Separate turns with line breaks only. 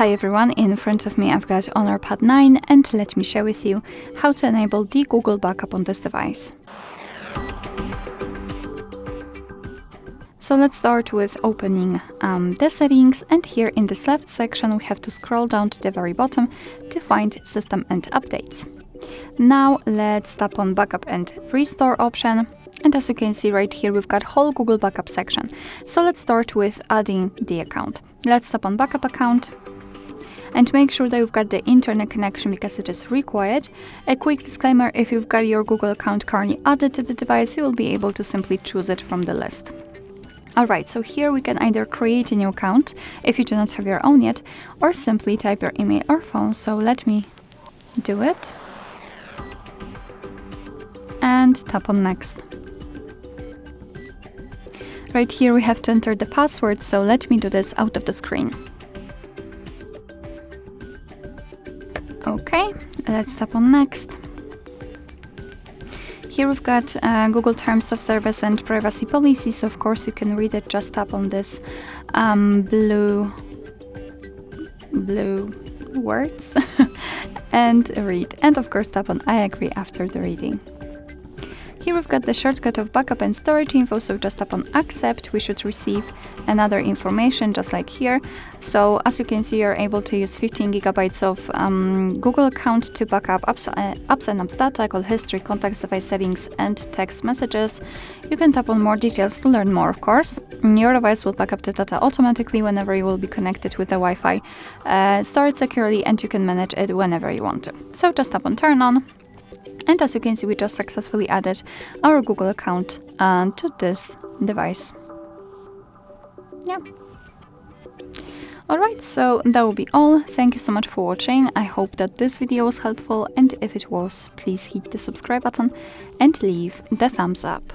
Hi everyone, in front of me I've got Honor Pad 9 and let me share with you how to enable the Google backup on this device. So let's start with opening the settings, and here in this left section we have to scroll down to the very bottom to find System and Updates. Now let's tap on Backup and Restore option, and as you can see right here we've got whole Google Backup section. So let's start with adding the account. Let's tap on Backup Account and make sure that you've got the internet connection because it is required. A quick disclaimer, if you've got your Google account currently added to the device, you will be able to simply choose it from the list. Alright, so here we can either create a new account if you do not have your own yet, or simply type your email or phone. So let me do it and tap on Next. Right here we have to enter the password, so let me do this out of the screen. Okay, let's tap on Next. Here we've got Google Terms of Service and Privacy Policy, so of course you can read it. Just tap on this blue words and read, and of course tap on I agree after the reading. Here we've got the shortcut of backup and storage info, so just tap on accept. We should receive another information just like here. So as you can see, you're able to use 15 gigabytes of Google account to back up apps and apps data, call history, contacts, device settings and text messages. You can tap on more details to learn more, of course. Your device will back up the data automatically whenever you will be connected with the Wi-Fi. Store it securely and you can manage it whenever you want to. So just tap on turn on. And as you can see, we just successfully added our Google account to this device. Yeah. Alright, so that will be all. Thank you so much for watching. I hope that this video was helpful, and if it was, please hit the subscribe button and leave the thumbs up.